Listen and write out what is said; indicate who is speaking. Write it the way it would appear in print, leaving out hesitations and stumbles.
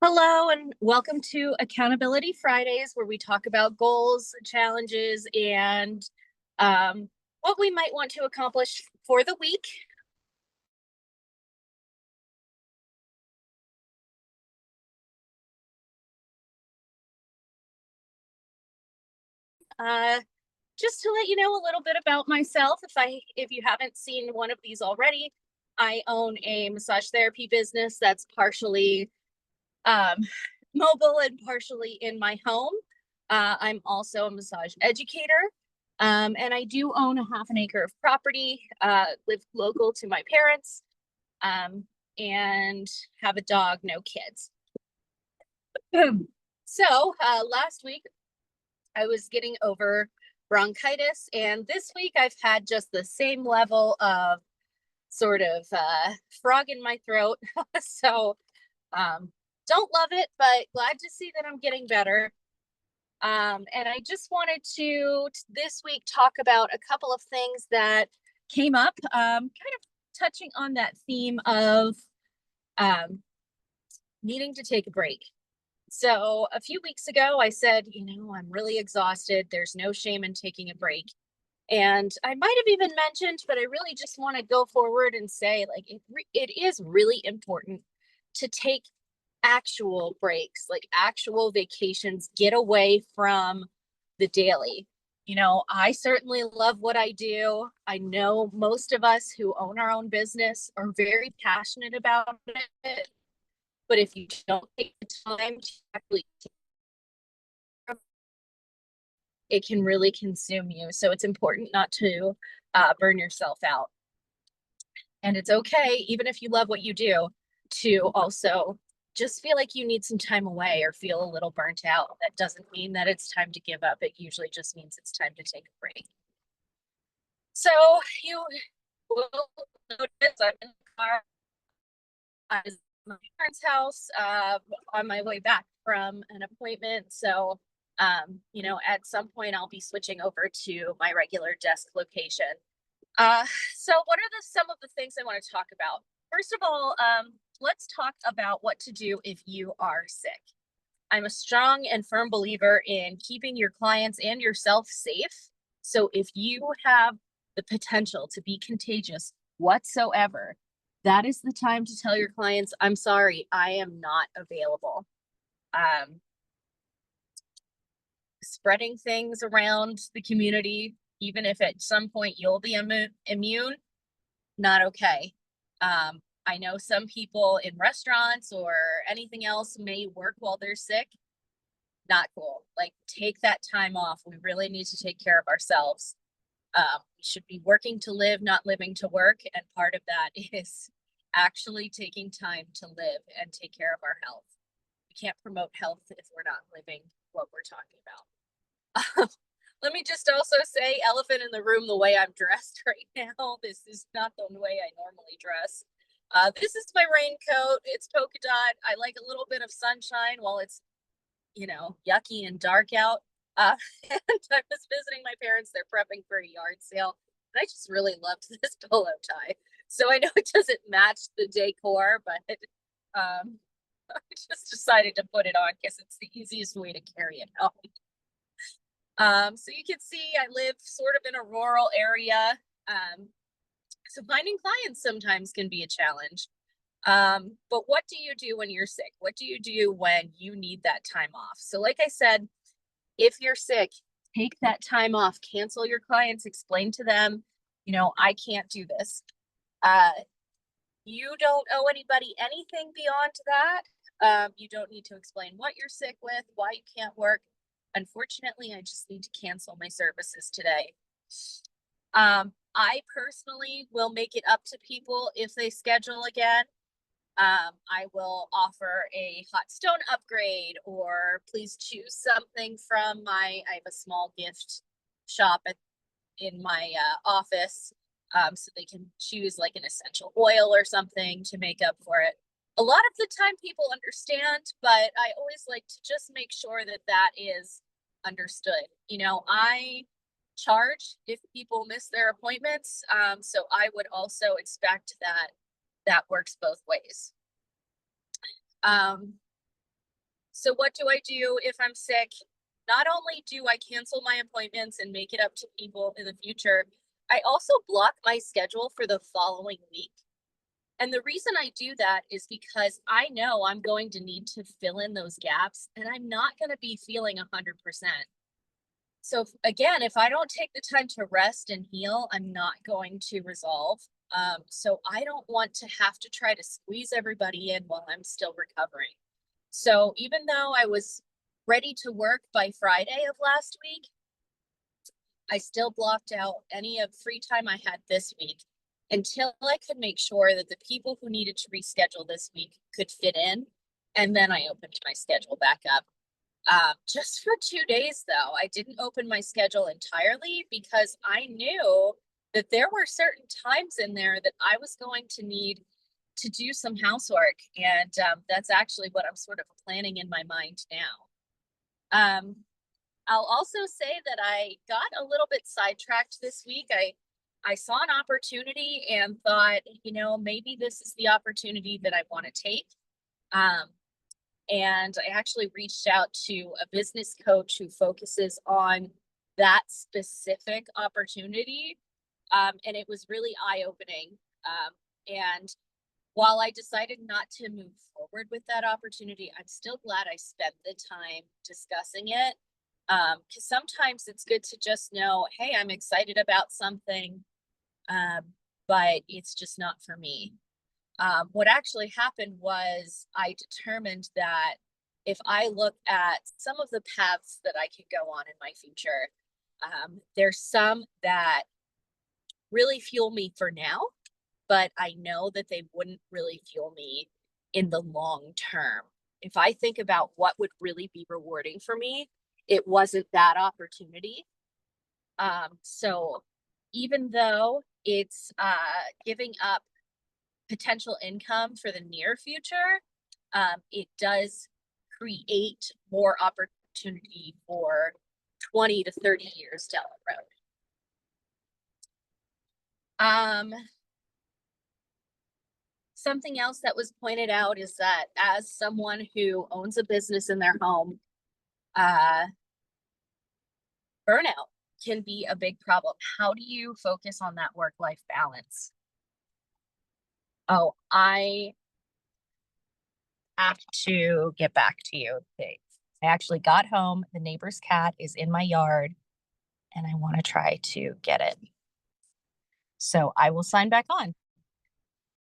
Speaker 1: Hello, and welcome to Accountability Fridays, where we talk about goals, challenges, and what we might want to accomplish for the week. Uh, just to let you know a little bit about myself, if you haven't seen one of these already, I own a massage therapy business that's partially um, mobile and partially in my home. I'm also a massage educator, and I do own a half an acre of property, live local to my parents, um, and have a dog, no kids. So last week I was getting over bronchitis, and this week I've had just the same level of sort of frog in my throat. so um, don't love it, but glad to see that I'm getting better. And I just wanted to this week talk about a couple of things that came up, kind of touching on that theme of um, needing to take a break. So a few weeks ago, I said, I'm really exhausted. There's no shame in taking a break. And I might have even mentioned, but I really just want to go forward and say, like, it is really important to take actual breaks, like actual vacations, get away from the daily. I certainly love what I do. I know most of us who own our own business are very passionate about it. But if you don't take the time to actually it can really consume you. So it's important not to burn yourself out. And it's okay, even if you love what you do, to also just feel like you need some time away or feel a little burnt out. That doesn't mean that it's time to give up. It usually just means it's time to take a break. So you will notice I'm in the car. I was at my parents' house on my way back from an appointment. So, at some point I'll be switching over to my regular desk location. Uh, so what are some of the things I want to talk about? First of all, let's talk about what to do if you are sick. I'm a strong and firm believer in keeping your clients and yourself safe. So if you have the potential to be contagious whatsoever, that is the time to tell your clients, I'm sorry, I am not available. Um, Spreading things around the community, even if at some point you'll be immune, not okay. I know some people in restaurants or anything else may work while they're sick. Not cool. Like, take that time off. We really need to take care of ourselves. We should be working to live, not living to work. And part of that is actually taking time to live and take care of our health. We can't promote health if we're not living what we're talking about. Let me just also say, elephant in the room, the way I'm dressed right now. This is not the way I normally dress. This is my raincoat. It's polka dot. I like a little bit of sunshine while it's, yucky and dark out. And I was visiting my parents. They're prepping for a yard sale. And I just really loved this polo tie. So I know it doesn't match the decor, but I just decided to put it on because it's the easiest way to carry it home. So you can see I live sort of in a rural area. So finding clients sometimes can be a challenge. But what do you do when you're sick? What do you do when you need that time off? So like I said, if you're sick, take that time off, cancel your clients, explain to them, I can't do this. Uh, you don't owe anybody anything beyond that. You don't need to explain what you're sick with, why you can't work. Unfortunately, I just need to cancel my services today. I personally will make it up to people if they schedule again. I will offer a hot stone upgrade, or please choose something from I have a small gift shop in my office. So they can choose like an essential oil or something to make up for it. A lot of the time people understand, but I always like to just make sure that that is understood. I charge if people miss their appointments. So I would also expect that that works both ways. Um, So what do I do if I'm sick? Not only do I cancel my appointments and make it up to people in the future, I also block my schedule for the following week. And the reason I do that is because I know I'm going to need to fill in those gaps and I'm not going to be feeling 100%. So again, if I don't take the time to rest and heal, I'm not going to resolve. So I don't want to have to try to squeeze everybody in while I'm still recovering. So even though I was ready to work by Friday of last week, I still blocked out any of free time I had this week until I could make sure that the people who needed to reschedule this week could fit in. And then I opened my schedule back up. Just for 2 days, though, I didn't open my schedule entirely because I knew that there were certain times in there that I was going to need to do some housework. And that's actually what I'm sort of planning in my mind now. I'll also say that I got a little bit sidetracked this week. I saw an opportunity and thought, maybe this is the opportunity that I want to take. And I actually reached out to a business coach who focuses on that specific opportunity. And it was really eye-opening. And while I decided not to move forward with that opportunity, I'm still glad I spent the time discussing it. Because sometimes it's good to just know, hey, I'm excited about something, but it's just not for me. What actually happened was I determined that if I look at some of the paths that I could go on in my future, there's some that really fuel me for now, but I know that they wouldn't really fuel me in the long term. If I think about what would really be rewarding for me, it wasn't that opportunity. So even though it's giving up potential income for the near future, it does create more opportunity for 20 to 30 years down the road. Something else that was pointed out is that as someone who owns a business in their home, burnout can be a big problem. How do you focus on that work-life balance? Oh, I have to get back to you. I actually got home. The neighbor's cat is in my yard and I want to try to get it. So I will sign back on.